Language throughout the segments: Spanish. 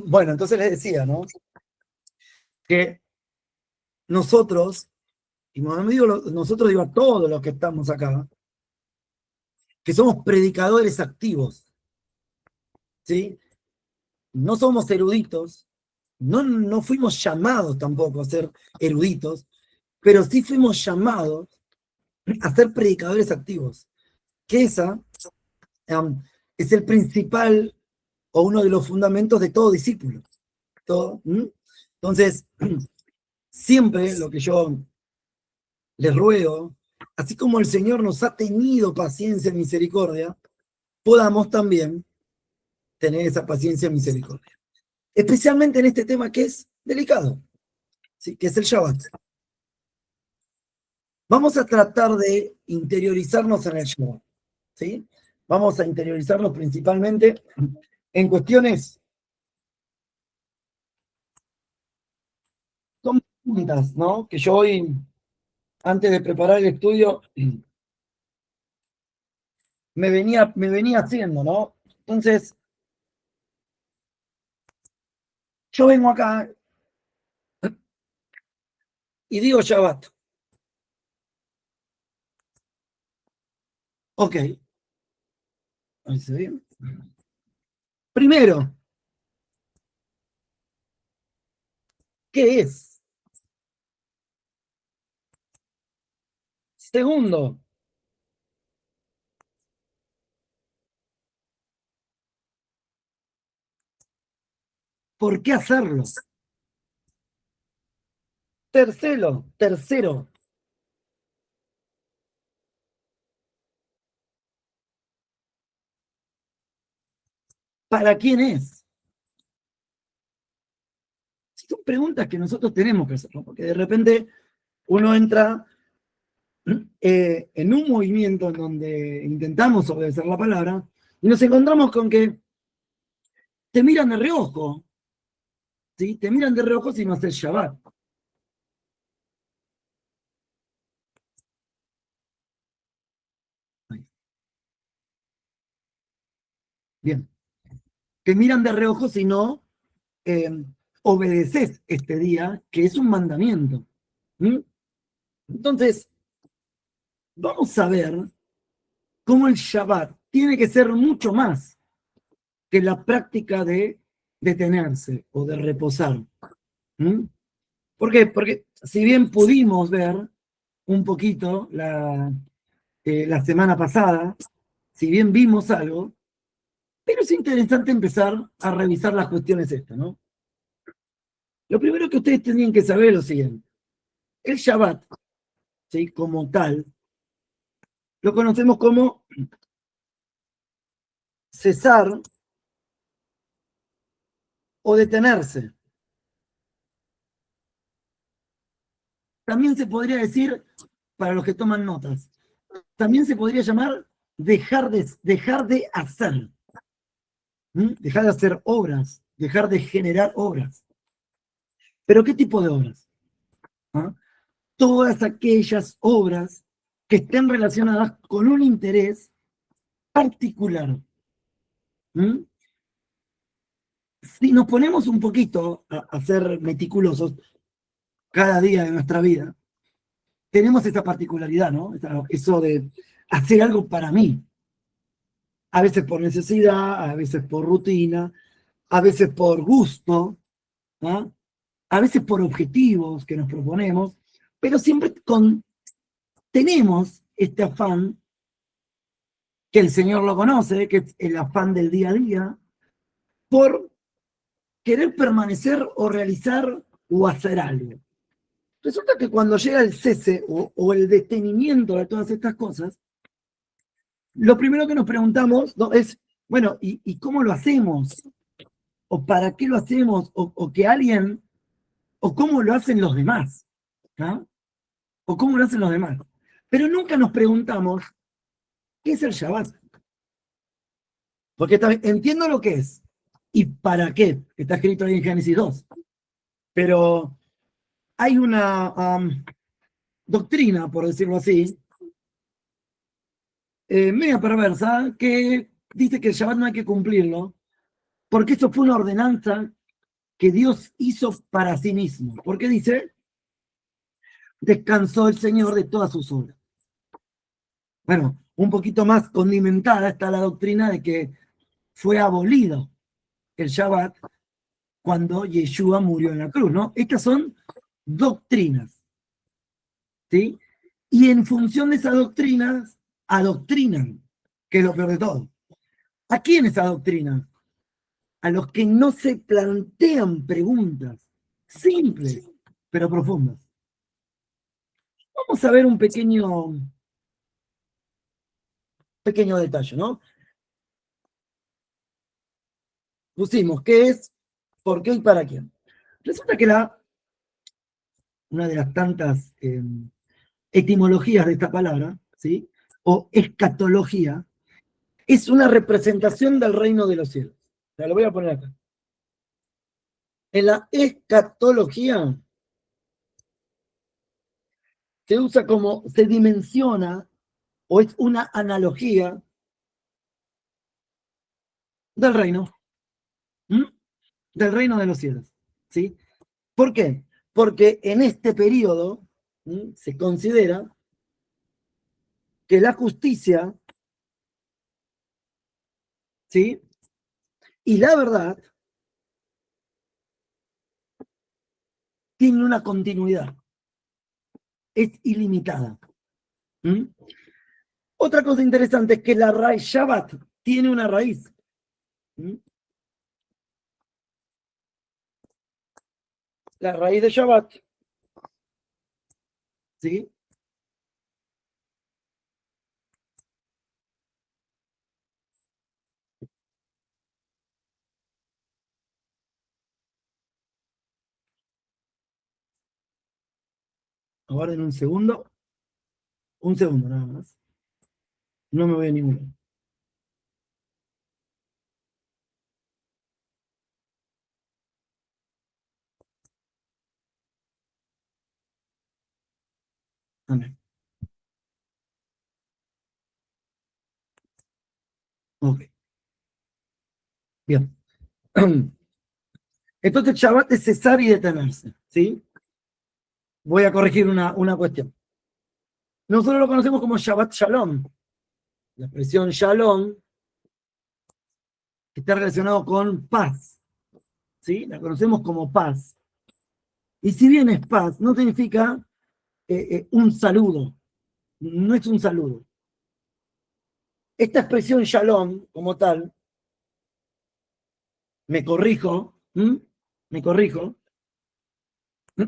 Bueno, entonces les decía, ¿no? Que nosotros, y no digo nosotros, digo a todos los que estamos acá, que somos predicadores activos, ¿sí? No somos eruditos, no fuimos llamados tampoco a ser eruditos, pero sí fuimos llamados a ser predicadores activos, que esa es el principal o uno de los fundamentos de todo discípulo. Todo, Entonces, siempre lo que yo les ruego, así como el Señor nos ha tenido paciencia y misericordia, podamos también tener esa paciencia y misericordia. Especialmente en este tema que es delicado, ¿sí? Que es el Shabbat. Vamos a tratar de interiorizarnos en el Shabbat, ¿sí? Vamos a interiorizarnos principalmente en cuestiones, son preguntas, ¿no? Que yo hoy, antes de preparar el estudio, me venía haciendo, ¿no? Entonces, yo vengo acá y digo Shabbat. Ok, ¿se bien? Primero, ¿qué es? Segundo, ¿por qué hacerlo? Tercero, ¿para quién es? Son preguntas que nosotros tenemos que hacer, ¿no? Porque de repente uno entra en un movimiento en donde intentamos obedecer la palabra y nos encontramos con que te miran de reojo, ¿sí? Te miran de reojo si no haces Shabbat. Bien, te miran de reojo si no eh, obedeces este día, que es un mandamiento. ¿Mm? Entonces, vamos a ver cómo el Shabbat tiene que ser mucho más que la práctica de detenerse o de reposar. ¿Mm? ¿Por qué? Porque si bien pudimos ver un poquito la semana pasada, si bien vimos algo, pero es interesante empezar a revisar las cuestiones estas, ¿no? Lo primero que ustedes tenían que saber es lo siguiente. El Shabbat, ¿sí? Como tal, lo conocemos como cesar o detenerse. También se podría decir, para los que toman notas, también se podría llamar dejar de hacer. Dejar de hacer obras, dejar de generar obras. ¿Pero qué tipo de obras? ¿Ah? Todas aquellas obras que estén relacionadas con un interés particular. ¿Mm? Si nos ponemos un poquito a ser meticulosos cada día de nuestra vida, tenemos esa particularidad, ¿no? Eso de hacer algo para mí. A veces por necesidad, a veces por rutina, a veces por gusto, ¿no? A veces por objetivos que nos proponemos, pero siempre tenemos este afán, que el Señor lo conoce, que es el afán del día a día, por querer permanecer o realizar o hacer algo. Resulta que cuando llega el cese o el detenimiento de todas estas cosas, lo primero que nos preguntamos, ¿no? Es, bueno, ¿y cómo lo hacemos? ¿O para qué lo hacemos? ¿O que alguien, o cómo lo hacen los demás? ¿No? ¿O cómo lo hacen los demás? Pero nunca nos preguntamos, ¿qué es el Shabbat? Porque entiendo lo que es y para qué, que está escrito ahí en Génesis 2. Pero hay una doctrina, por decirlo así, media perversa, que dice que el Shabbat no hay que cumplirlo, porque esto fue una ordenanza que Dios hizo para sí mismo. ¿Por qué dice? Descansó el Señor de todas sus obras. Bueno, un poquito más condimentada está la doctrina de que fue abolido el Shabbat cuando Yeshua murió en la cruz, ¿no? Estas son doctrinas, ¿sí? Y en función de esas doctrinas, adoctrinan, que es lo peor de todo. ¿A quiénes adoctrinan? A los que no se plantean preguntas simples, pero profundas. Vamos a ver un pequeño detalle, ¿no? Pusimos qué es, por qué y para quién. Resulta que una de las tantas etimologías de esta palabra, ¿sí? O escatología, es una representación del reino de los cielos. O sea, lo voy a poner acá. En la escatología se usa como, se dimensiona, o es una analogía del reino, ¿m? Del reino de los cielos, ¿sí? ¿Por qué? Porque en este periodo se considera que la justicia, ¿sí? Y la verdad tienen una continuidad, es ilimitada. ¿Mm? Otra cosa interesante es que la raíz Shabbat tiene una raíz. ¿Mm? La raíz de Shabbat, ¿sí? Aguarden un segundo nada más. No me voy a ninguno. Amén. Ok. Bien. Entonces Shabbat es cesar y detenerse, ¿sí? Voy a corregir una cuestión. Nosotros lo conocemos como Shabbat Shalom. La expresión Shalom está relacionado con paz, ¿sí? La conocemos como paz. Y si bien es paz, no significa un saludo, no es un saludo. Esta expresión Shalom, como tal, me corrijo,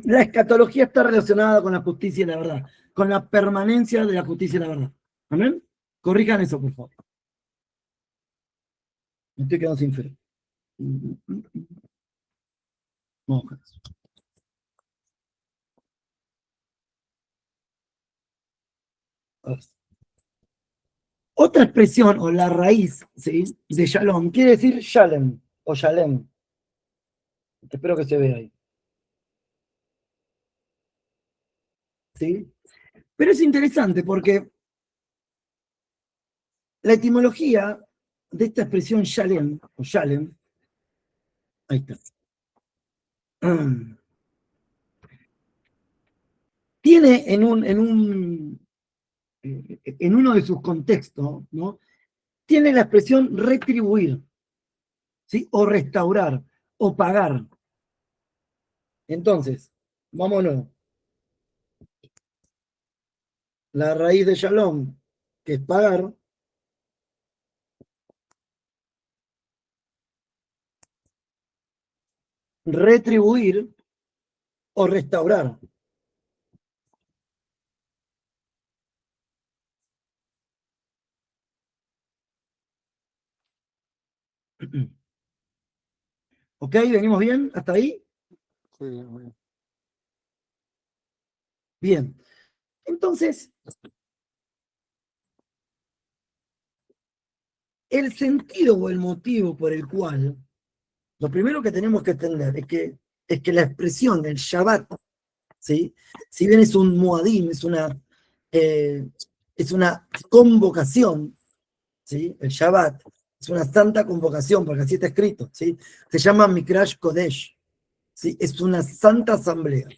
la escatología está relacionada con la justicia y la verdad, con la permanencia de la justicia y la verdad. ¿Amén? Corrijan eso, por favor. Me estoy quedando sin fe. Vamos con eso. Otra expresión, o la raíz, ¿sí? De Shalom, quiere decir Shalem, o Shalem. Espero que se vea ahí. ¿Sí? Pero es interesante porque la etimología de esta expresión Shalem, o Shalem, ahí está. Tiene en uno de sus contextos, ¿no? Tiene la expresión retribuir, ¿sí? O restaurar, o pagar. Entonces, vámonos. La raíz de Shalom, que es pagar, retribuir o restaurar. ¿Ok? ¿Venimos bien? ¿Hasta ahí? Sí, muy bien. Bien. Entonces, el sentido o el motivo por el cual, lo primero que tenemos que entender es que la expresión del Shabbat, ¿sí? Si bien es un muadim, es una convocación, ¿sí? El Shabbat, Es una santa convocación, porque así está escrito, ¿sí? Se llama Mikrash Kodesh, ¿sí? Es una santa asamblea.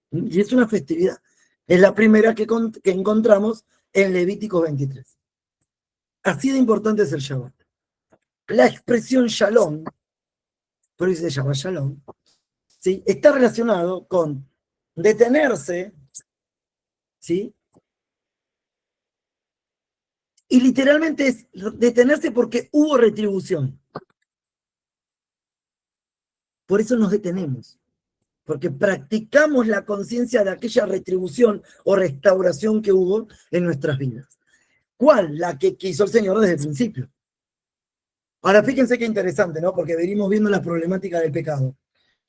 Y es una festividad. Es la primera que encontramos en Levítico 23. Así de importante es el Shabbat. La expresión Shalom, por eso se llama Shalom, ¿sí? Está relacionado con detenerse, ¿sí? Y literalmente es detenerse porque hubo retribución. Por eso nos detenemos. Porque practicamos la conciencia de aquella retribución o restauración que hubo en nuestras vidas. ¿Cuál? La que quiso el Señor desde el principio. Ahora fíjense qué interesante, ¿no? Porque venimos viendo la problemática del pecado.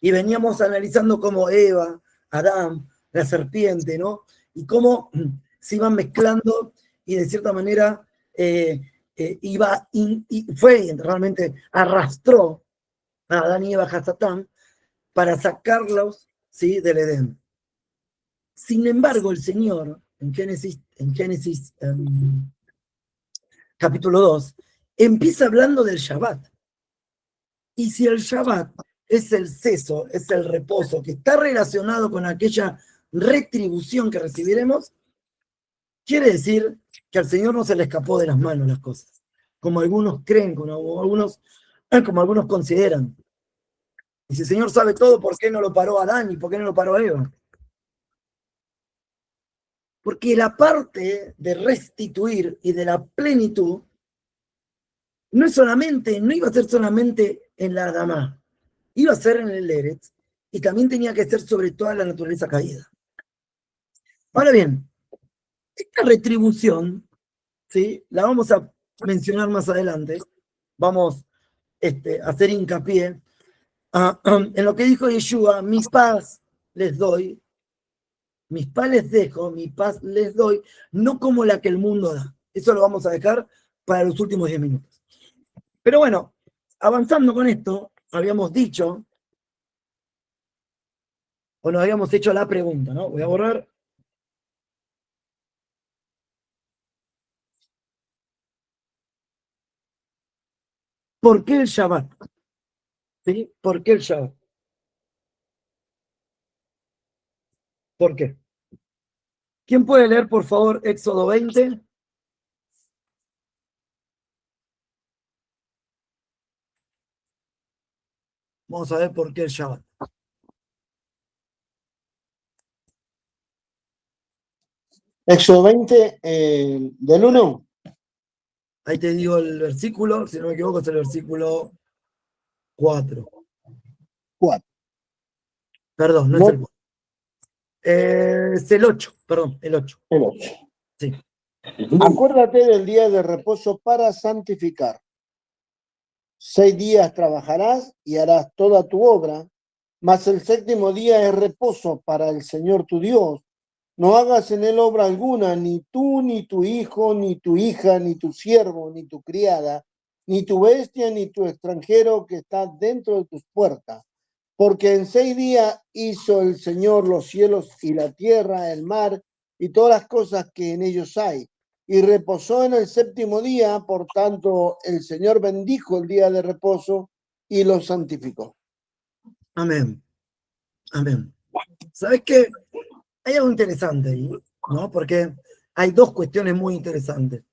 Y veníamos analizando cómo Eva, Adán, la serpiente, ¿no? Y cómo se iban mezclando y de cierta manera fue realmente arrastró a Adán y Eva a Satán para sacarlos, ¿sí?, del Edén. Sin embargo, el Señor, en Génesis capítulo 2, empieza hablando del Shabbat. Y si el Shabbat es el ceso, es el reposo, que está relacionado con aquella retribución que recibiremos, quiere decir que al Señor no se le escapó de las manos las cosas, como algunos creen, como algunos consideran. Y si el Señor sabe todo, ¿por qué no lo paró a Adán y por qué no lo paró a Eva? Porque la parte de restituir y de la plenitud no iba a ser solamente en la Adamá, iba a ser en el Eretz, y también tenía que ser sobre toda la naturaleza caída. Ahora bien, esta retribución, ¿sí?, la vamos a mencionar más adelante, vamos a hacer hincapié en lo que dijo Yeshua: mi paz les doy, mis paz les dejo, mi paz les doy, no como la que el mundo da. Eso lo vamos a dejar para los últimos 10 minutos. Pero bueno, avanzando con esto, habíamos dicho, o nos habíamos hecho la pregunta, ¿no? Voy a borrar. ¿Por qué el Shabbat? ¿Sí? ¿Por qué el Shabbat? ¿Por qué? ¿Quién puede leer, por favor, Éxodo 20? Vamos a ver por qué el Shabbat. Éxodo 20, del 1. Ahí te digo el versículo, si no me equivoco, es el versículo 4. 4. Perdón, no es el 4. Es el 8, perdón, el 8. El 8. Sí. Acuérdate del día de reposo para santificar. 6 días trabajarás y harás toda tu obra, mas el 7º día es reposo para el Señor tu Dios. No hagas en él obra alguna, ni tú, ni tu hijo, ni tu hija, ni tu siervo, ni tu criada, ni tu bestia, ni tu extranjero que está dentro de tus puertas. Porque en 6 días hizo el Señor los cielos y la tierra, el mar y todas las cosas que en ellos hay. Y reposó en el 7º día, por tanto el Señor bendijo el día de reposo y lo santificó. Amén. Amén. ¿Sabes qué? Hay algo interesante ahí, ¿no? Porque hay dos cuestiones muy interesantes.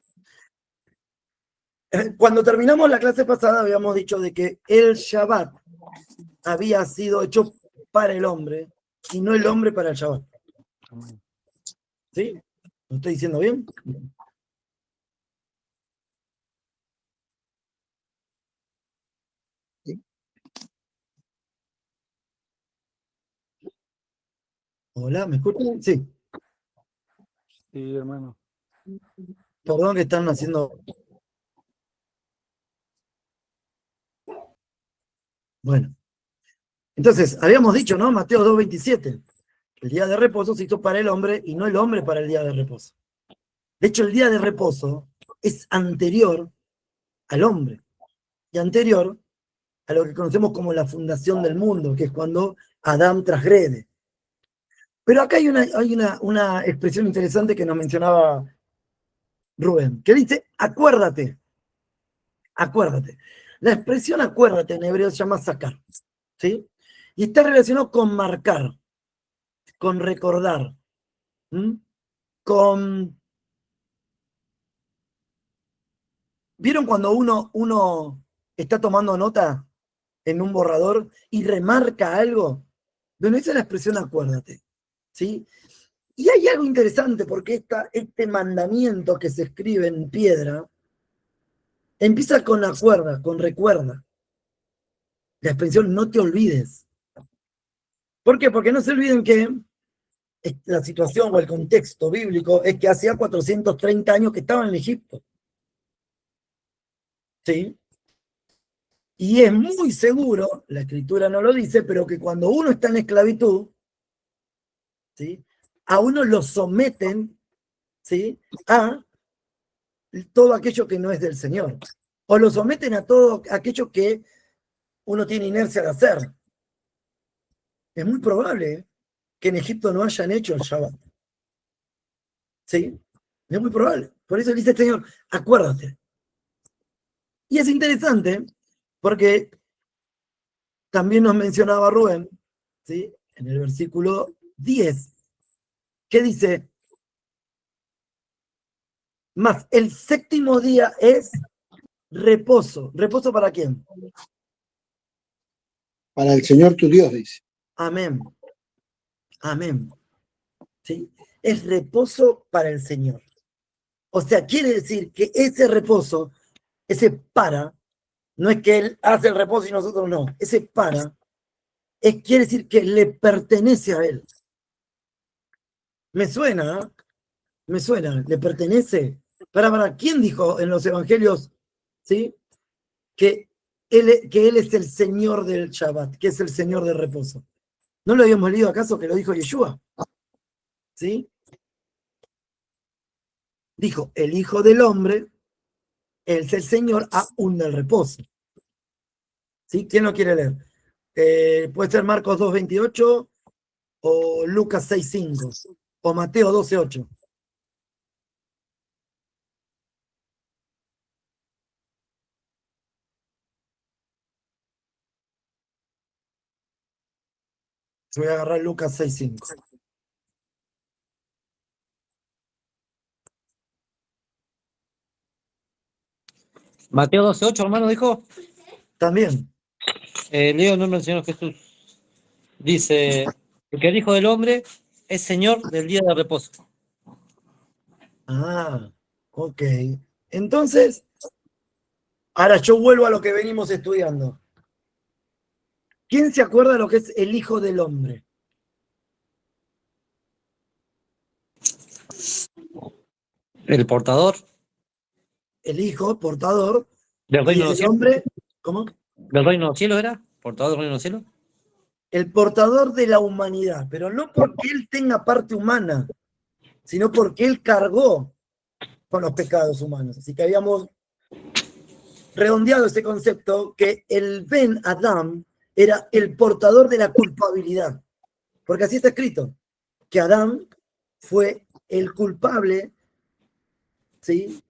Cuando terminamos la clase pasada habíamos dicho de que el Shabbat había sido hecho para el hombre y no el hombre para el Shabbat. ¿Sí? ¿Lo estoy diciendo bien? ¿Sí? Hola, ¿me escuchan? Sí. Sí, hermano. Perdón que están haciendo... Bueno. Entonces, habíamos dicho, ¿no? Mateo 2:27. El día de reposo se hizo para el hombre y no el hombre para el día de reposo. De hecho, el día de reposo es anterior al hombre y anterior a lo que conocemos como la fundación del mundo, que es cuando Adán transgrede. Pero acá hay una expresión interesante que nos mencionaba Rubén, que dice: acuérdate. Acuérdate. La expresión acuérdate en hebreo se llama sacar, ¿sí? Y está relacionado con marcar, con recordar, ¿m? Con... ¿Vieron cuando uno está tomando nota en un borrador y remarca algo? Bueno, esa es la expresión acuérdate, ¿sí? Y hay algo interesante porque este mandamiento que se escribe en piedra empieza con acuerda, con recuerda. La expresión no te olvides. ¿Por qué? Porque no se olviden que la situación o el contexto bíblico es que hacía 430 años que estaban en Egipto. ¿Sí? Y es muy seguro, la escritura no lo dice, pero que cuando uno está en esclavitud, ¿sí? A uno lo someten, ¿sí? A todo aquello que no es del Señor. O lo someten a todo aquello que uno tiene inercia de hacer. Es muy probable que en Egipto no hayan hecho el Shabbat. ¿Sí? Es muy probable. Por eso dice el Señor, acuérdate. Y es interesante porque también nos mencionaba Rubén, ¿sí? En el versículo 10, que dice, más el séptimo día es reposo. ¿Reposo para quién? Para el Señor tu Dios, dice. Amén. Amén. ¿Sí? Es reposo para el Señor. O sea, quiere decir que ese reposo, ese para, no es que Él hace el reposo y nosotros no. Ese para, quiere decir que le pertenece a Él. Me suena, ¿eh? Me suena, le pertenece. Para, ¿quién dijo en los evangelios, ¿sí? Que él es el Señor del Shabbat, que es el Señor del reposo? ¿No lo habíamos leído acaso que lo dijo Yeshua? ¿Sí? Dijo, el Hijo del Hombre es el Señor aún del reposo. ¿Sí? ¿Quién lo quiere leer? Puede ser Marcos 2:28 o Lucas 6:5 o Mateo 12:8. Yo voy a agarrar Lucas 6:5. Mateo 12:8, hermano, dijo. También. Leo el nombre del Señor Jesús. Dice, que el Hijo del Hombre es Señor del día de reposo. Ah, ok. Entonces, ahora yo vuelvo a lo que venimos estudiando. ¿Quién se acuerda de lo que es el Hijo del Hombre? El portador El Hijo, portador, del y reino de los el cielos. hombre, ¿cómo? ¿Del reino de los cielos era? ¿Portador del reino de los cielos? El portador de la humanidad, pero no porque él tenga parte humana, sino porque él cargó con los pecados humanos. Así que habíamos redondeado ese concepto que el Ben Adam era el portador de la culpabilidad. Porque así está escrito, que Adán fue el culpable, ¿sí?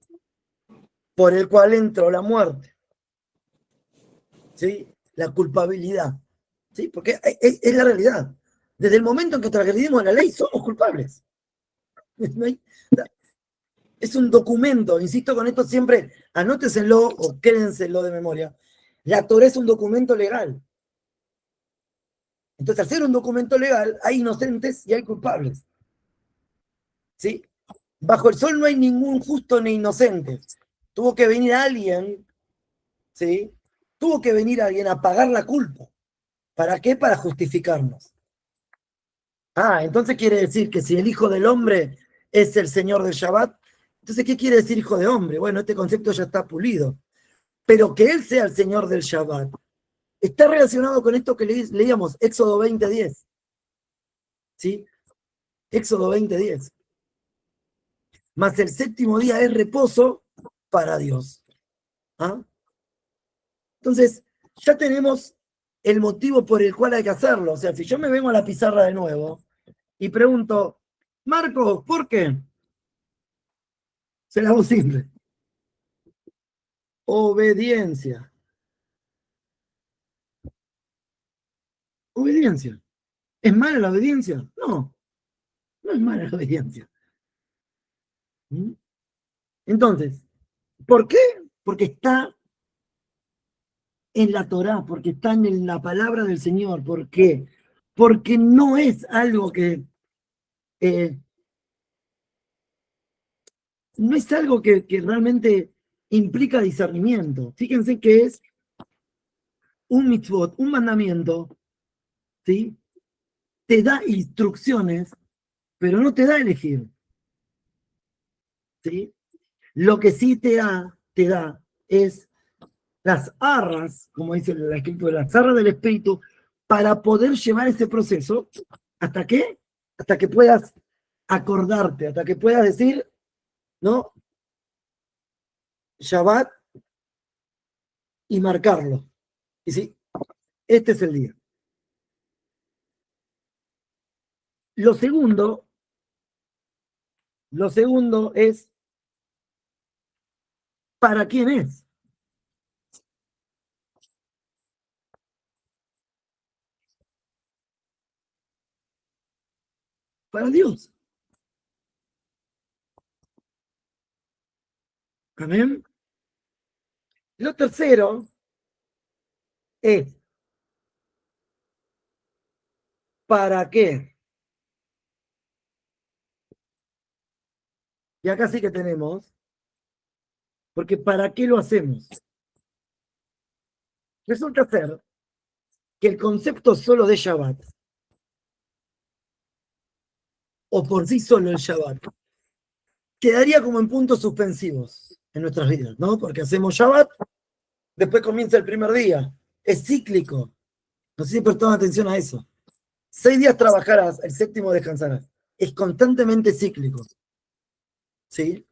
Por el cual entró la muerte, ¿sí? La culpabilidad, ¿sí? Porque es la realidad. Desde el momento en que transgredimos la ley, somos culpables. No hay, es un documento, insisto con esto siempre, anóteselo o quédenselo de memoria. La Torá es un documento legal. Entonces, al ser un documento legal, hay inocentes y hay culpables. ¿Sí? Bajo el sol no hay ningún justo ni inocente. Tuvo que venir alguien, ¿sí? Tuvo que venir alguien a pagar la culpa. ¿Para qué? Para justificarnos. Ah, entonces quiere decir que si el Hijo del Hombre es el Señor del Shabbat, entonces, ¿qué quiere decir Hijo de Hombre? Bueno, este concepto ya está pulido. Pero que Él sea el Señor del Shabbat está relacionado con esto que leíamos, Éxodo 20:10. ¿Sí? Éxodo 20:10. Mas el séptimo día es reposo para Dios. ¿Ah? Entonces, ya tenemos el motivo por el cual hay que hacerlo. O sea, si yo me vengo a la pizarra de nuevo y pregunto, Marcos, ¿por qué? Se la hago simple. obediencia. Obediencia. ¿Es mala la obediencia? No, no es mala la obediencia. ¿Mm? Entonces, ¿por qué? Porque está en la Torá, porque está en la palabra del Señor. ¿Por qué? Porque no es algo eh, no es algo que realmente implica discernimiento. Fíjense que es un mitzvot, un mandamiento, ¿sí? Te da instrucciones, pero no te da a elegir, ¿sí? Lo que sí te da es las arras, como dice la escritura, las arras del espíritu, para poder llevar ese proceso. ¿Hasta qué? Hasta que puedas acordarte, hasta que puedas decir, ¿no? Shabbat y marcarlo. Y sí, este es el día. Lo segundo es, ¿para quién es? Para Dios. Amén. Lo tercero es, ¿para qué? Y acá sí que tenemos, porque ¿para qué lo hacemos? Resulta ser que el concepto solo de Shabbat, o por sí solo el Shabbat, quedaría como en puntos suspensivos en nuestras vidas, ¿no? Porque hacemos Shabbat, después comienza el primer día. Es cíclico. No sé si prestaron atención a eso. 6 días trabajarás, el séptimo descansarás. Es constantemente cíclico. ¿Sí?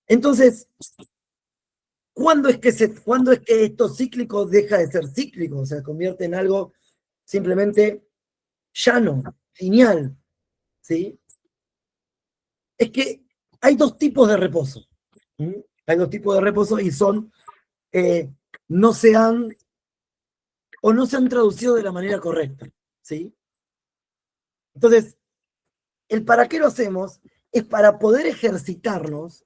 Entonces, ¿cuándo es que esto cíclico deja de ser cíclico? O sea, se convierte en algo simplemente llano, lineal. ¿Sí? Es que hay 2 tipos de reposo. ¿Mm? Hay 2 tipos de reposo y son, no se han traducido de la manera correcta. ¿Sí? Entonces, el para qué lo hacemos es para poder ejercitarnos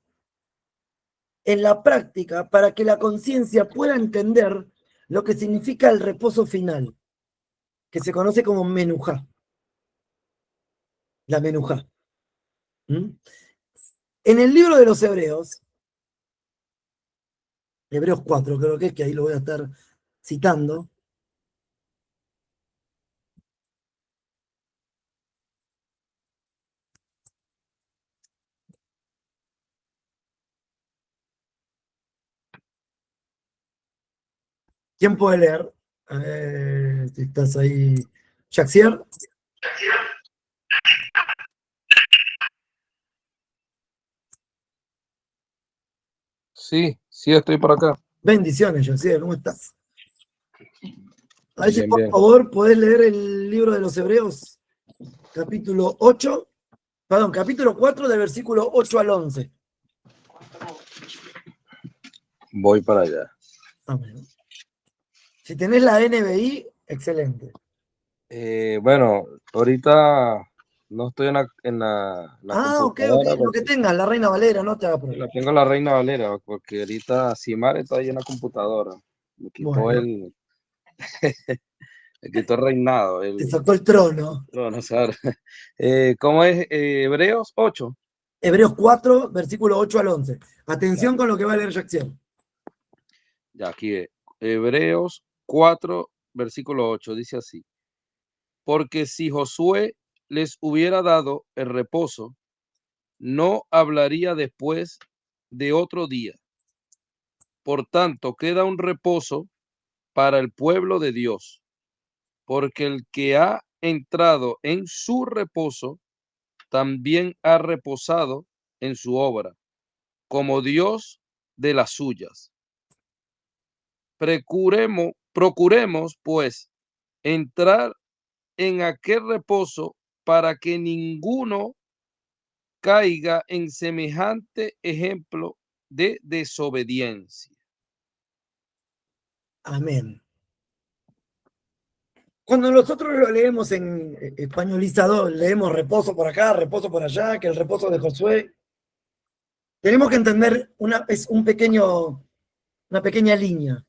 en la práctica, para que la conciencia pueda entender lo que significa el reposo final, que se conoce como menujá. La menujá. ¿Mm? En el libro de los Hebreos 4 creo que es, que ahí lo voy a estar citando. ¿Quién puede leer? Si estás ahí. Jaxier. Sí, sí, estoy por acá. Bendiciones, Jaxier, ¿cómo estás? A ver si Bien, por bien. favor podés leer el libro de los Hebreos, capítulo 8, perdón, capítulo 4, del versículo 8 al 11. Voy para allá. Amén. Si tenés la NBI, excelente. Bueno, ahorita no estoy en la Ok, computadora lo que porque tengas, la Reina Valera, no te haga la problema. tengo la Reina Valera, porque ahorita Simar está ahí en la computadora. Me quitó Bueno, me quitó el reinado, te sacó el trono. no sé ahora. ¿Cómo es? Hebreos 8. Hebreos 4, versículo 8 al 11. Atención con lo que va a leer Jackson. Ya, aquí Hebreos 4, versículo 8, dice así. Porque si Josué les hubiera dado el reposo, no hablaría después de otro día. Por tanto, queda un reposo para el pueblo de Dios, porque el que ha entrado en su reposo, también ha reposado en su obra, como Dios de las suyas. Procuremos, pues, entrar en aquel reposo para que ninguno caiga en semejante ejemplo de desobediencia. Amén. Cuando nosotros lo leemos en españolizado, leemos reposo por acá, reposo por allá, que el reposo de Josué, tenemos que entender una pequeña línea.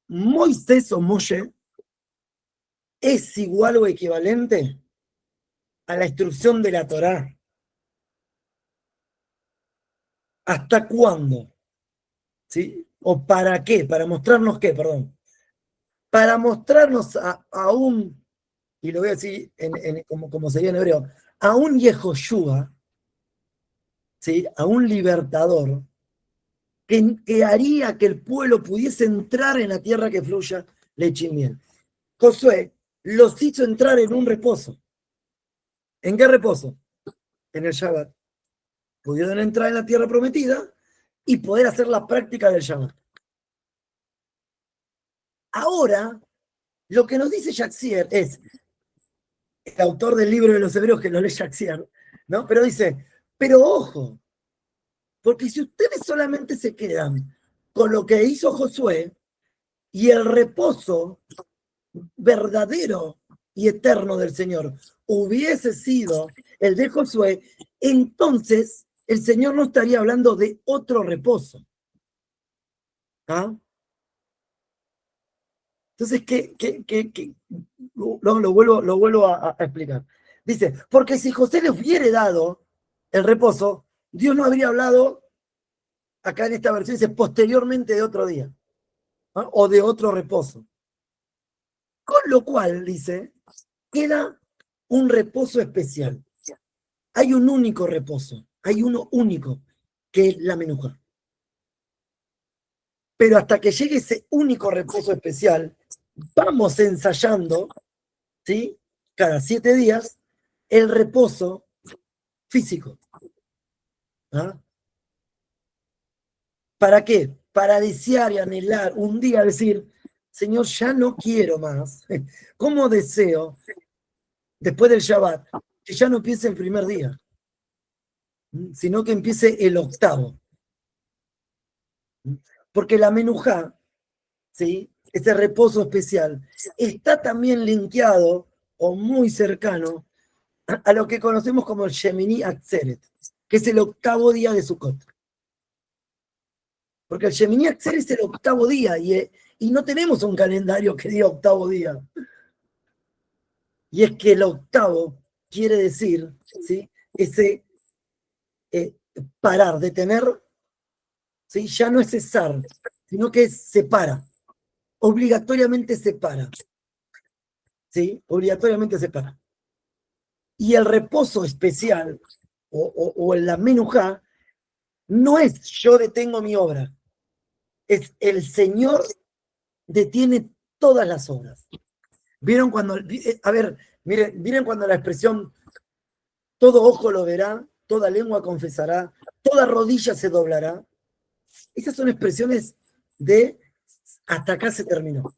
Moisés o Moshe es igual o equivalente a la instrucción de la Torá. ¿Hasta cuándo? ¿Sí? ¿O para qué? ¿Para mostrarnos qué? Perdón. Para mostrarnos a un, y lo voy a decir como sería en hebreo, a un Yehoshua, ¿sí? A un libertador, que haría que el pueblo pudiese entrar en la tierra que fluya leche y miel. Josué los hizo entrar en un reposo. ¿En qué reposo? En el Shabbat. Pudieron entrar en la tierra prometida y poder hacer la práctica del Shabbat. Ahora, lo que nos dice Yaxier es, el autor del libro de los Hebreos, que lo lee Yaxier, ¿no? Pero dice, pero ojo, porque si ustedes solamente se quedan con lo que hizo Josué y el reposo verdadero y eterno del Señor hubiese sido el de Josué, entonces el Señor no estaría hablando de otro reposo. ¿Ah? Entonces, lo vuelvo a explicar. Dice, porque si José le hubiera dado el reposo, Dios no habría hablado, acá en esta versión dice, posteriormente de otro día, ¿no? O de otro reposo. Con lo cual, dice, queda un reposo especial. Hay un único reposo, hay uno único, que es la menuja. Pero hasta que llegue ese único reposo especial, vamos ensayando, ¿sí? Cada 7 días, el reposo físico. ¿Ah? ¿Para qué? Para desear y anhelar un día decir, Señor, ya no quiero más. ¿Cómo deseo, después del Shabbat, que ya no empiece el primer día, sino que empiece el octavo? Porque la menujá, ¿sí? Ese reposo especial, está también linkeado o muy cercano a lo que conocemos como el Shemini Atzeret, que es el octavo día de Sukkot. Porque el Shemini Atzeret es el octavo día y no tenemos un calendario que diga octavo día. Y es que el octavo quiere decir, ¿sí? Ese parar, detener, ¿sí? Ya no es cesar, sino que separa. Obligatoriamente separa. ¿Sí? Obligatoriamente separa. Y el reposo especial, o la menujá, no es yo detengo mi obra, es el Señor detiene todas las obras. ¿Vieron cuando, a ver, miren cuando la expresión todo ojo lo verá, toda lengua confesará, toda rodilla se doblará? Esas son expresiones de hasta acá se terminó.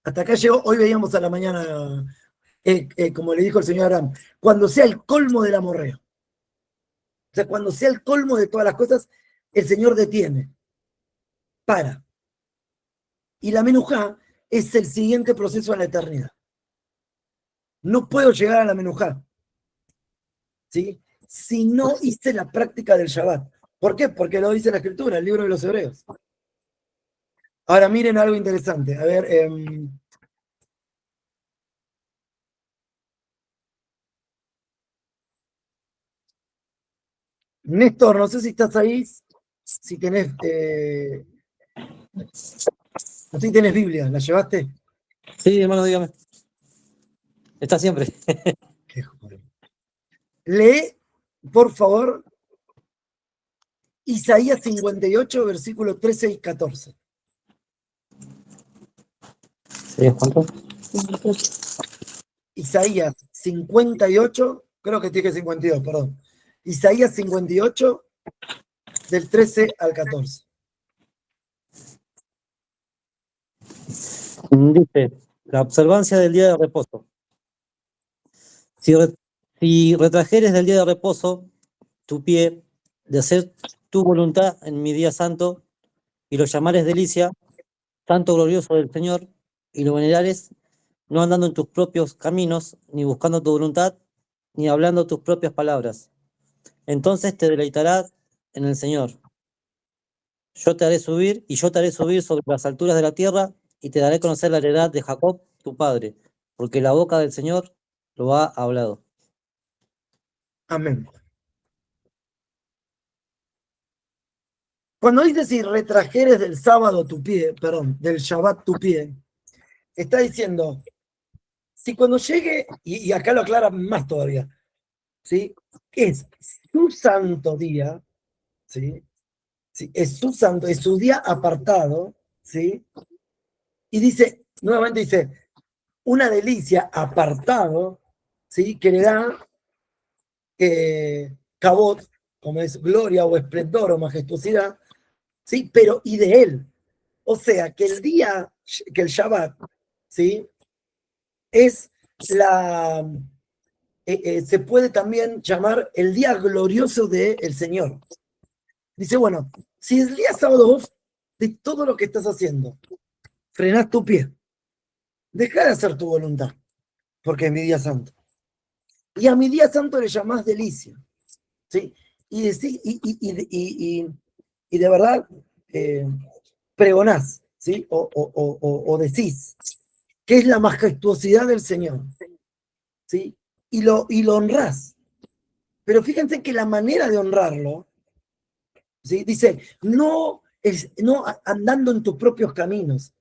Hasta acá llegó, hoy veíamos a la mañana, como le dijo el señor Abraham, cuando sea el colmo del amorreo. O sea, cuando sea el colmo de todas las cosas, el Señor detiene, para. Y la menujá es el siguiente proceso a la eternidad. No puedo llegar a la menujá, ¿sí? Si no hice la práctica del Shabbat. ¿Por qué? Porque lo dice la Escritura, el libro de los Hebreos. Ahora miren algo interesante. A ver, Néstor, no sé si estás ahí, si tenés, no sé si tenés Biblia, ¿la llevaste? Sí, hermano, dígame. Está siempre. Qué joder. Lee, por favor, Isaías 58, versículos 13 y 14. ¿Sí? ¿Cuánto? Isaías 58, creo que tiene que 52, perdón. Isaías 58, del 13 al 14. Dice, la observancia del día de reposo. Si retrajeres del día de reposo tu pie de hacer tu voluntad en mi día santo, y lo llamares delicia, santo glorioso del Señor, y lo venerares, no andando en tus propios caminos, ni buscando tu voluntad, ni hablando tus propias palabras. Entonces te deleitarás en el Señor. Yo te haré subir, y yo te haré subir sobre las alturas de la tierra, y te daré a conocer la heredad de Jacob, tu padre, porque la boca del Señor lo ha hablado. Amén. Cuando dice si retrajeres del sábado tu pie, perdón, del Shabbat tu pie, está diciendo, si cuando llegue, y acá lo aclara más todavía, ¿sí? Es su santo día, ¿sí? ¿Sí? Es su santo, es su día apartado, ¿sí? Y dice, nuevamente dice, una delicia apartado, ¿sí? Que le da cabot, como es gloria o esplendor o majestuosidad, ¿sí? Pero y de él. O sea, que el día, que el Shabbat, ¿sí? Es la, se puede también llamar el día glorioso del Señor. Dice, bueno, si el día sábado vos, de todo lo que estás haciendo, frenás tu pie, dejá de hacer tu voluntad, porque es mi día santo. Y a mi día santo le llamás delicia, ¿sí? Y de verdad pregonás, ¿sí? O decís que es la majestuosidad del Señor, ¿sí? Y lo honrás. Pero fíjense que la manera de honrarlo, ¿sí? Dice, no andando en tus propios caminos,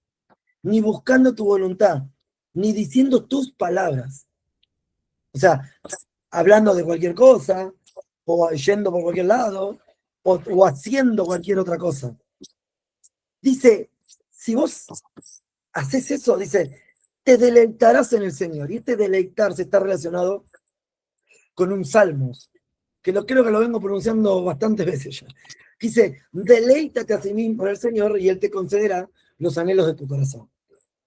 ni buscando tu voluntad, ni diciendo tus palabras. O sea, hablando de cualquier cosa, o yendo por cualquier lado, o haciendo cualquier otra cosa. Dice, si vos haces eso, dice, te deleitarás en el Señor. Y este deleitarse está relacionado con un salmos, que creo que lo vengo pronunciando bastantes veces ya. Dice, deleítate a sí mismo por el Señor y Él te concederá los anhelos de tu corazón.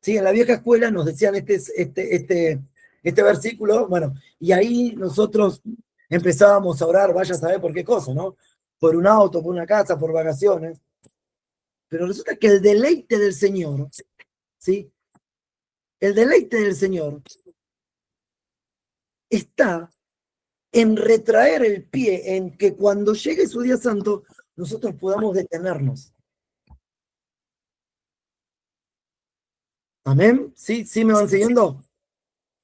Sí, en la vieja escuela nos decían este versículo, bueno, y ahí nosotros empezábamos a orar, vaya a saber por qué cosa, ¿no? Por un auto, por una casa, por vacaciones. Pero resulta que el deleite del Señor, ¿sí? El deleite del Señor está en retraer el pie, en que cuando llegue su día santo, nosotros podamos detenernos. ¿Amén? ¿Sí? ¿Sí me van siguiendo?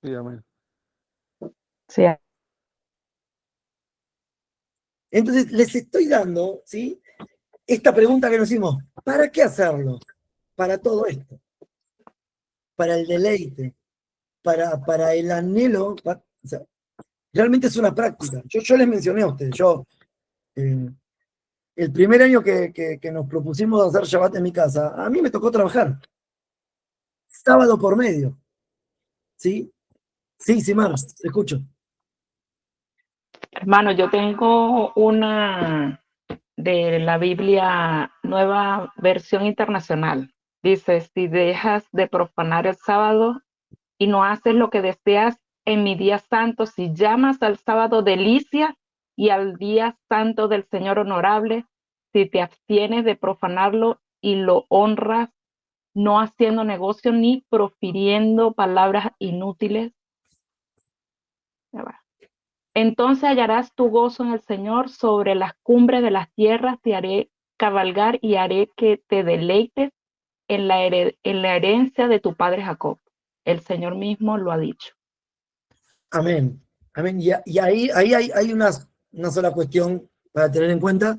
Sí, amén. Sí, Entonces, les estoy dando, ¿sí? Esta pregunta que nos hicimos, ¿para qué hacerlo? Para todo esto. Para el deleite, para el anhelo. O sea, realmente es una práctica. Yo les mencioné a ustedes, el primer año que nos propusimos hacer Shabbat en mi casa, a mí me tocó trabajar. Sábado por medio. ¿Sí? Sí, Mar, te escucho. hermano, yo tengo una de la Biblia Nueva Versión Internacional. Dice, si dejas de profanar el sábado y no haces lo que deseas en mi día santo, si llamas al sábado delicia y al día santo del Señor honorable, si te abstienes de profanarlo y lo honras, no haciendo negocio ni profiriendo palabras inútiles. Entonces hallarás tu gozo en el Señor, sobre las cumbres de las tierras te haré cabalgar y haré que te deleites en la herencia de tu padre Jacob. El Señor mismo lo ha dicho. Amén. Amén. Y ahí hay una sola cuestión para tener en cuenta,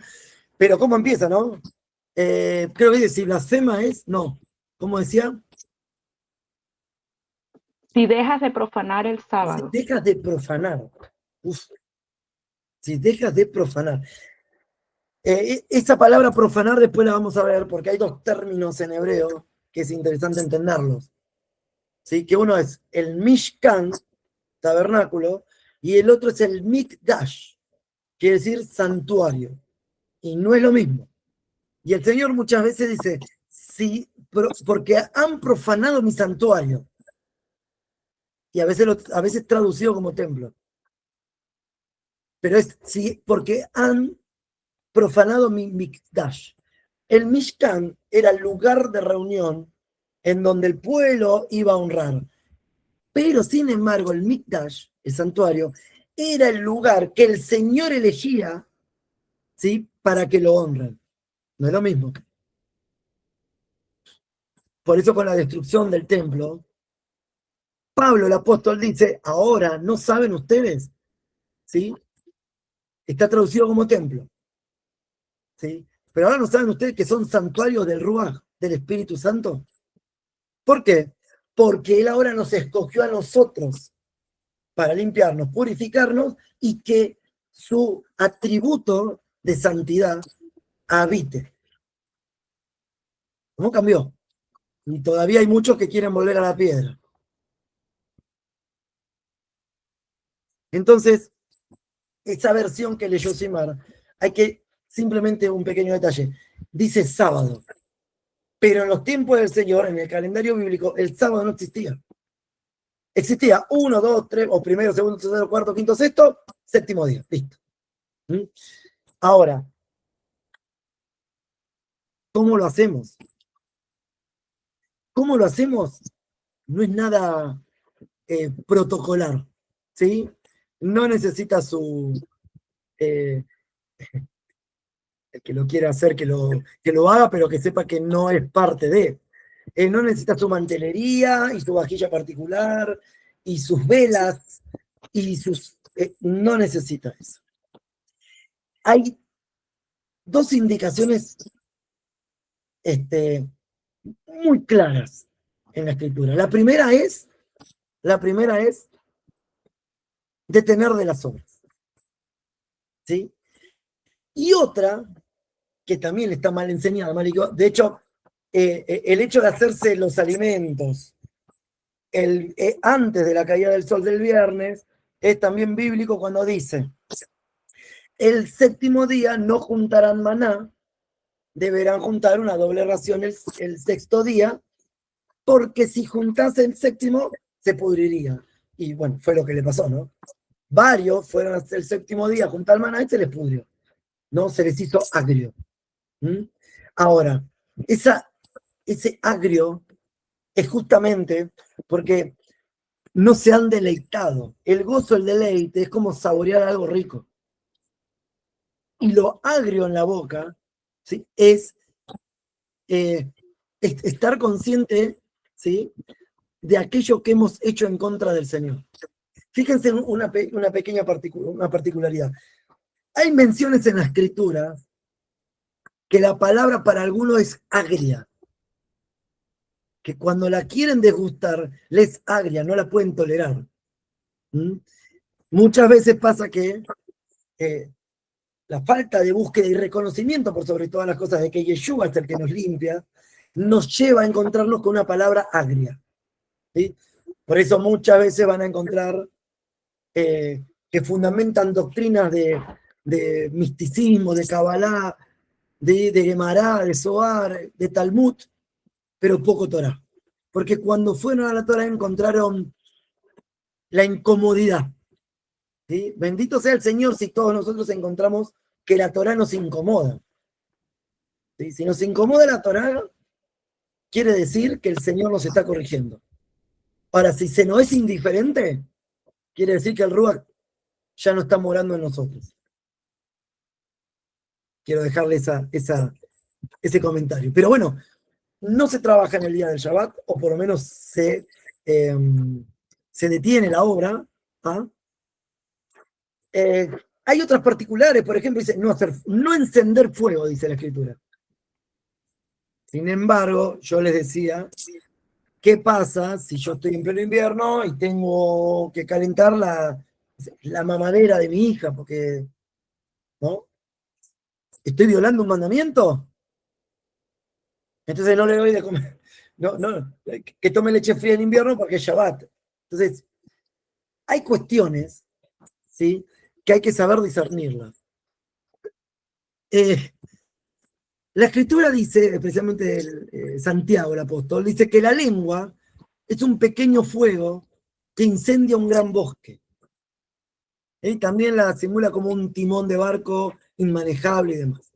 pero ¿cómo empieza, no? Creo que si blasfema es, no. ¿Cómo decía? Si dejas de profanar el Si sábado. dejas de profanar. Uf. Si dejas de profanar. Esa palabra profanar después la vamos a ver, porque hay dos términos en hebreo que es interesante entenderlos. ¿Sí? Que uno es el Mishkan, tabernáculo, y el otro es el Mikdash, quiere decir santuario. Y no es lo mismo. Y el Señor muchas veces dice, sí, porque han profanado mi santuario. Y a veces traducido como templo. Pero es sí, porque han profanado mi Mikdash. el Mishkan era el lugar de reunión en donde el pueblo iba a honrar. Pero, sin embargo, el Mikdash, el santuario, era el lugar que el Señor elegía, ¿sí?, para que lo honren. No es lo mismo. Por eso, con la destrucción del templo, Pablo el apóstol dice, ahora no saben ustedes, ¿sí? Está traducido como templo, ¿sí? Pero ahora no saben ustedes que son santuarios del Ruach, del Espíritu Santo. ¿Por qué? Porque Él ahora nos escogió a nosotros para limpiarnos, purificarnos y que su atributo de santidad habite. ¿Cómo cambió? Y todavía hay muchos que quieren volver a la piedra. Entonces, esa versión que leyó Simar, hay que, simplemente un pequeño detalle, dice sábado. Pero en los tiempos del Señor, en el calendario bíblico, el sábado no existía. Existía 1, 2, 3, o primero, segundo, tercero, cuarto, quinto, sexto, séptimo día. Listo. ¿Mm? Ahora, ¿cómo lo hacemos? ¿Cómo lo hacemos? No es nada protocolar, ¿sí? No necesita el que lo quiera hacer, que lo haga, pero que sepa que no es parte de. No necesita su mantelería y su vajilla particular y sus velas y sus... no necesita eso. Hay dos indicaciones muy claras en la escritura. La primera es detener de las obras, ¿sí? Y otra, que también está mal enseñada, de hecho, el hecho de hacerse los alimentos antes de la caída del sol del viernes es también bíblico cuando dice, el séptimo día no juntarán maná, deberán juntar una doble ración el sexto día, porque si juntase el séptimo, se pudriría. Y bueno, fue lo que le pasó, ¿no? Varios fueron hasta el séptimo día a juntar maná y se les pudrió, ¿no? Se les hizo agrio. ¿Mm? Ahora, ese agrio es justamente porque no se han deleitado. El gozo, el deleite, es como saborear algo rico. Y lo agrio en la boca, ¿sí?, es estar consciente, ¿sí?, de aquello que hemos hecho en contra del Señor. Fíjense en una pequeña particularidad. Hay menciones en la Escritura que la palabra para algunos es agria, que cuando la quieren degustar les agria, no la pueden tolerar. ¿Mm? Muchas veces pasa que la falta de búsqueda y reconocimiento por sobre todas las cosas de que Yeshua es el que nos limpia, nos lleva a encontrarnos con una palabra agria, ¿sí? Por eso muchas veces van a encontrar que fundamentan doctrinas de misticismo, de Kabbalah, de Gemara, de Zohar, de Talmud, pero poco Torah. Porque cuando fueron a la Torah encontraron la incomodidad. ¿Sí? Bendito sea el Señor si todos nosotros encontramos que la Torah nos incomoda. ¿Sí? Si nos incomoda la Torah, quiere decir que el Señor nos está corrigiendo. Ahora, si se nos es indiferente, quiere decir que el Ruach ya no está morando en nosotros. Quiero dejarle ese comentario. Pero bueno, no se trabaja en el día del Shabbat, o por lo menos se detiene la obra. ¿Ah? Hay otras particulares, por ejemplo, dice no encender fuego, dice la Escritura. Sin embargo, yo les decía, ¿qué pasa si yo estoy en pleno invierno y tengo que calentar la mamadera de mi hija? Porque, ¿no? ¿Estoy violando un mandamiento? Entonces no le doy de comer. No, que tome leche fría en invierno porque es Shabbat. Entonces, hay cuestiones, ¿sí?, que hay que saber discernirlas. La Escritura dice, especialmente Santiago, el apóstol, dice que la lengua es un pequeño fuego que incendia un gran bosque. También la simula como un timón de barco inmanejable y demás.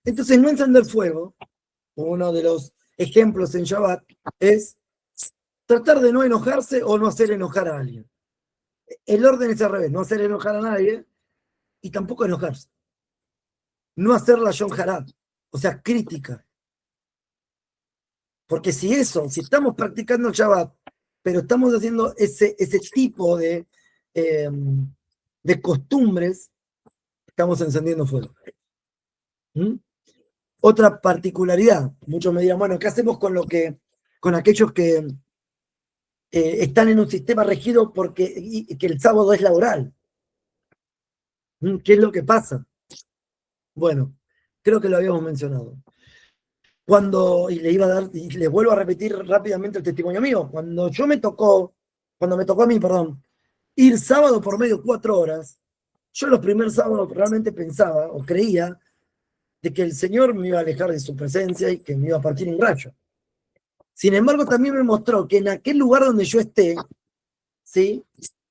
Entonces, no encender fuego, uno de los ejemplos en Shabbat, es tratar de no enojarse o no hacer enojar a alguien. El orden es al revés, no hacer enojar a nadie y tampoco enojarse. No hacer la Yom Hará, o sea, crítica. Porque si estamos practicando el Shabbat, pero estamos haciendo ese tipo de costumbres, estamos encendiendo fuego. ¿Mm? Otra particularidad, muchos me dirán, bueno, ¿qué hacemos con aquellos que están en un sistema regido y que el sábado es laboral? ¿Qué es lo que pasa? Bueno, creo que lo habíamos mencionado. Y le vuelvo a repetir rápidamente el testimonio mío, cuando me tocó a mí, ir sábado por medio 4 horas, yo los primeros sábados realmente pensaba o creía de que el Señor me iba a alejar de su presencia y que me iba a partir en rayo. Sin embargo, también me mostró que en aquel lugar donde yo esté, ¿sí?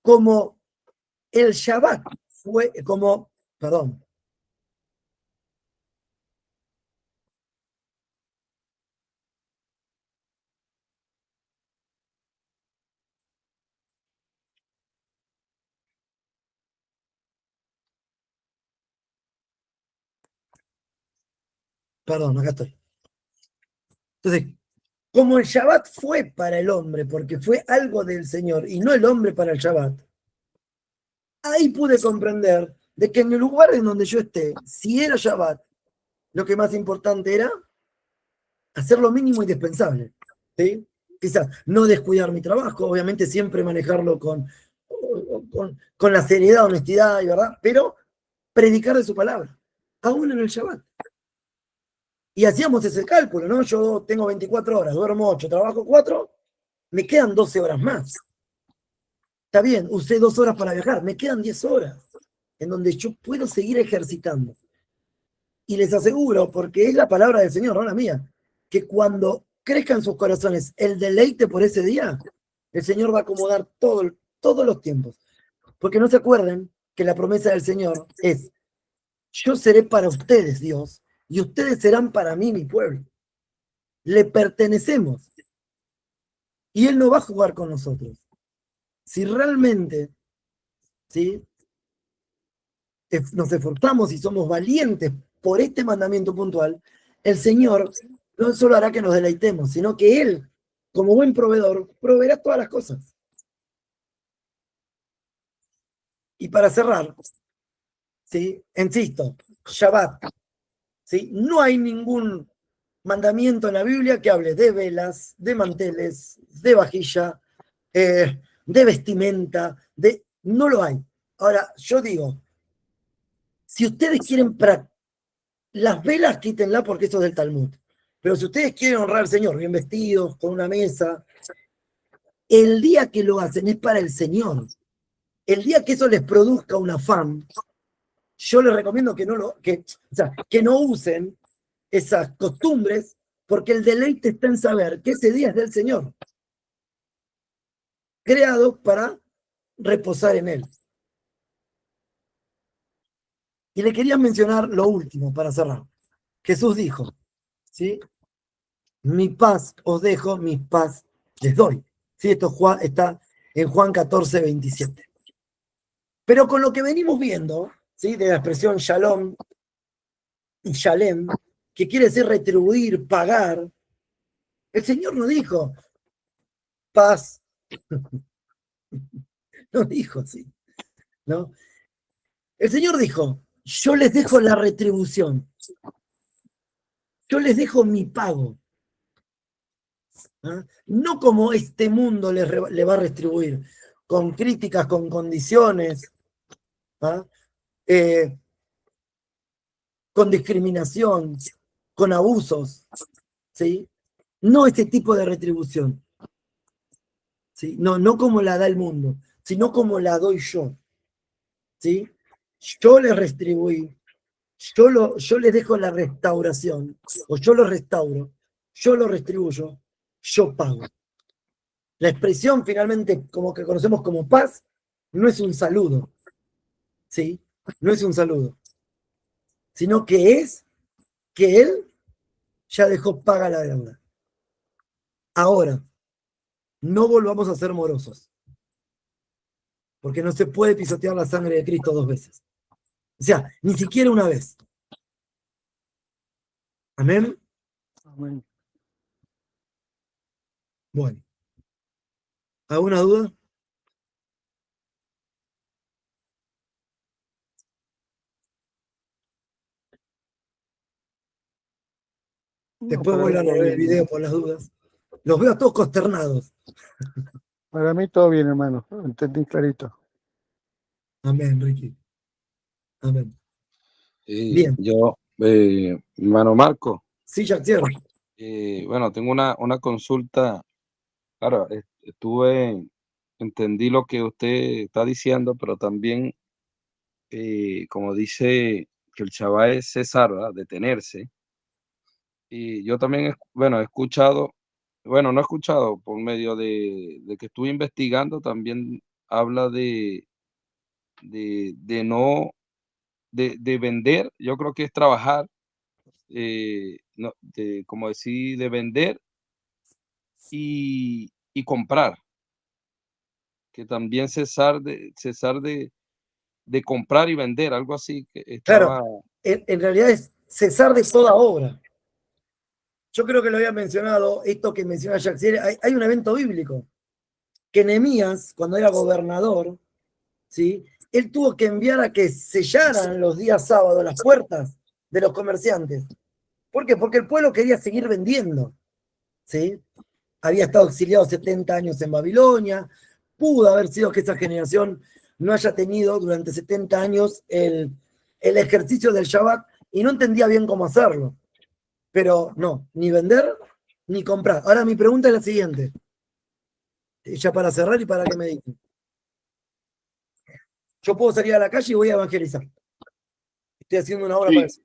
Como el Shabbat fue, perdón, acá estoy. Entonces, como el Shabbat fue para el hombre, porque fue algo del Señor y no el hombre para el Shabbat, ahí pude comprender de que en el lugar en donde yo esté, si era Shabbat, lo que más importante era hacer lo mínimo indispensable, ¿sí? Quizás no descuidar mi trabajo, obviamente siempre manejarlo con la seriedad, honestidad y verdad, pero predicar de su palabra, aún en el Shabbat. Y hacíamos ese cálculo, ¿no? Yo tengo 24 horas, duermo 8, trabajo 4, me quedan 12 horas más. Está bien, usé 2 horas para viajar, me quedan 10 horas en donde yo puedo seguir ejercitando. Y les aseguro, porque es la palabra del Señor, no la mía, que cuando crezca en sus corazones el deleite por ese día, el Señor va a acomodar todos los tiempos. Porque no se acuerden que la promesa del Señor es, yo seré para ustedes, Dios, y ustedes serán para mí, mi pueblo. Le pertenecemos. Y Él no va a jugar con nosotros. Si realmente, ¿sí?, nos esforzamos y somos valientes por este mandamiento puntual, el Señor no solo hará que nos deleitemos, sino que Él, como buen proveedor, proveerá todas las cosas. Y para cerrar, ¿sí?, insisto, Shabbat, ¿sí?, no hay ningún mandamiento en la Biblia que hable de velas, de manteles, de vajilla, de vestimenta, no lo hay. Ahora, yo digo, si ustedes quieren las velas, quítenlas porque eso es del Talmud. Pero si ustedes quieren honrar al Señor, bien vestidos, con una mesa, el día que lo hacen es para el Señor. El día que eso les produzca un afán, yo les recomiendo que no usen esas costumbres, porque el deleite está en saber que ese día es del Señor, creado para reposar en Él. Y le quería mencionar lo último para cerrar. Jesús dijo, ¿sí?, mi paz os dejo, mi paz les doy. ¿Sí? Esto está en Juan 14, 27. Pero con lo que venimos viendo, ¿sí?, de la expresión shalom y shalem, que quiere decir retribuir, pagar, el Señor no dijo paz. No dijo así, ¿no? El Señor dijo, yo les dejo la retribución. Yo les dejo mi pago. ¿Ah? No como este mundo le va a retribuir, con críticas, con condiciones, ¿ah?, con discriminación, con abusos, ¿sí? No este tipo de retribución, ¿sí? No como la da el mundo, sino como la doy yo, ¿sí? Yo les retribuí, yo les dejo la restauración, o yo lo restauro, yo lo retribuyo, yo pago. La expresión finalmente, como que conocemos como paz, no es un saludo, ¿sí? No es un saludo, sino que que él ya dejó paga la deuda. Ahora, no volvamos a ser morosos, porque no se puede pisotear la sangre de Cristo 2 veces. O sea, ni siquiera una vez. Amén. Amén. Bueno. ¿Alguna duda? Después para, vuelvan a mí todo ver el bien, video por las dudas. Los veo a todos consternados. para mí todo bien, hermano. Entendí clarito. Amén, Ricky. Amén. Sí, Bien. yo, hermano Marco, Sí, Jack, cierro. bueno, tengo una consulta. Claro, entendí lo que usted está diciendo, pero también, como dice que el Shabbat es cesar, ¿verdad? Detenerse. Y yo también, bueno, he escuchado, bueno, no he escuchado, por medio de que estuve investigando, también habla de no, de vender, yo creo que es trabajar, no, como decir, de vender y comprar, que también cesar de comprar y vender, algo así que Claro, estaba. en realidad es cesar de toda obra. Yo creo que lo había mencionado, esto que menciona Jack, hay un evento bíblico, que Nehemías, cuando era gobernador, ¿sí? Él tuvo que enviar a que sellaran los días sábados las puertas de los comerciantes. ¿Por qué? Porque el pueblo quería seguir vendiendo, ¿sí? Había estado exiliado 70 años en Babilonia, pudo haber sido que esa generación no haya tenido durante 70 años el ejercicio del Shabbat y no entendía bien cómo hacerlo. Pero no, ni vender ni comprar. Ahora mi pregunta es la siguiente, ya para cerrar y para que me digan. Yo puedo salir a la calle y voy a evangelizar. Estoy haciendo una obra para eso.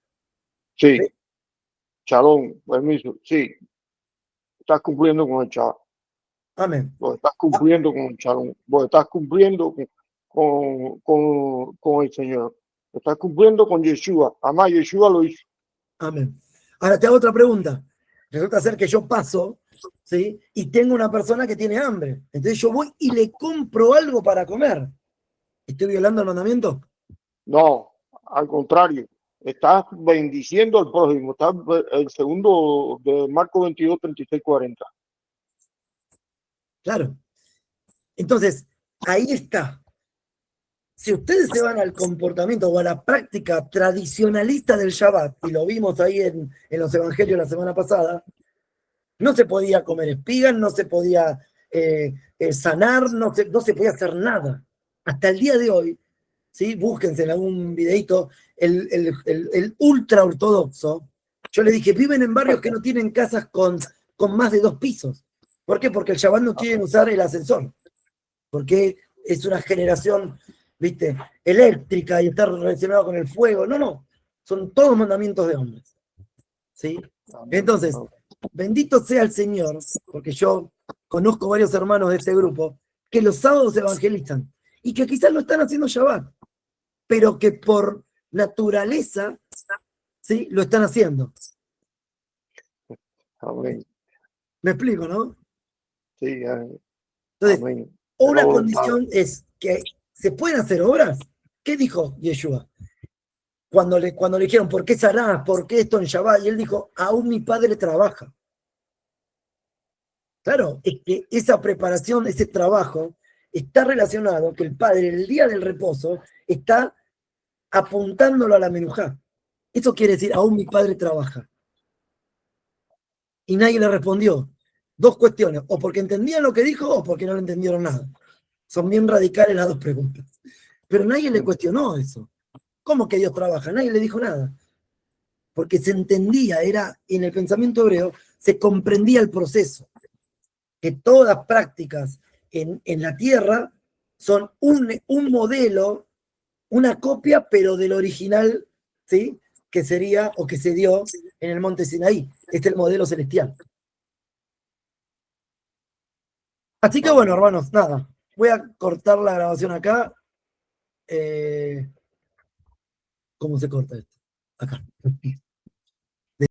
Sí, ¿Sí? Shalom, permiso. Sí, estás cumpliendo con el Shabbat. Amén. Vos estás cumpliendo con el Shalom. Vos estás cumpliendo con el Señor. Estás cumpliendo con Yeshua. Además, Yeshua lo hizo. Amén. Ahora te hago otra pregunta. Resulta ser que yo paso, ¿sí? Y tengo una persona que tiene hambre. Entonces yo voy y le compro algo para comer. ¿Estoy violando el mandamiento? No, al contrario. Estás bendiciendo al prójimo. Estás el segundo de Marcos 22, 36, 40. Claro. Entonces, ahí está. Si ustedes se van al comportamiento o a la práctica tradicionalista del Shabbat, y lo vimos ahí en los evangelios la semana pasada, no se podía comer espigas, no se podía sanar, no se podía hacer nada. Hasta el día de hoy, ¿sí? Búsquense en algún videito, el ultra ortodoxo. Yo le dije, viven en barrios que no tienen casas con más de 2 pisos. ¿Por qué? Porque el Shabbat no quieren usar el ascensor. Porque es una generación, viste, eléctrica y está relacionado con el fuego. No, no. Son todos mandamientos de hombres. ¿Sí? Entonces, bendito sea el Señor, porque yo conozco varios hermanos de este grupo que los sábados evangelizan y que quizás no están haciendo Shabbat, pero que por naturaleza, ¿sí? Lo están haciendo. Amén. ¿Me explico, no? Sí, Entonces, amén. una condición es que se pueden hacer obras. ¿Qué dijo Yeshua? Cuando le dijeron, ¿por qué sanás? ¿Por qué esto en Shabbat? Y él dijo, aún mi padre trabaja. Claro, es que esa preparación, ese trabajo, está relacionado que el padre, el día del reposo, está apuntándolo a la menujá. Eso quiere decir, aún mi padre trabaja. Y nadie le respondió. 2 cuestiones, o porque entendían lo que dijo o porque no le entendieron nada. Son bien radicales las 2 preguntas. Pero nadie le cuestionó eso. ¿Cómo que Dios trabaja? Nadie le dijo nada. Porque se entendía, era en el pensamiento hebreo, se comprendía el proceso. Que todas prácticas en la tierra son un modelo, una copia, pero del original, ¿sí? Que sería o que se dio en el monte Sinaí. Este es el modelo celestial. Así que bueno, hermanos, nada. Voy a cortar la grabación acá. ¿Cómo se corta esto? Acá.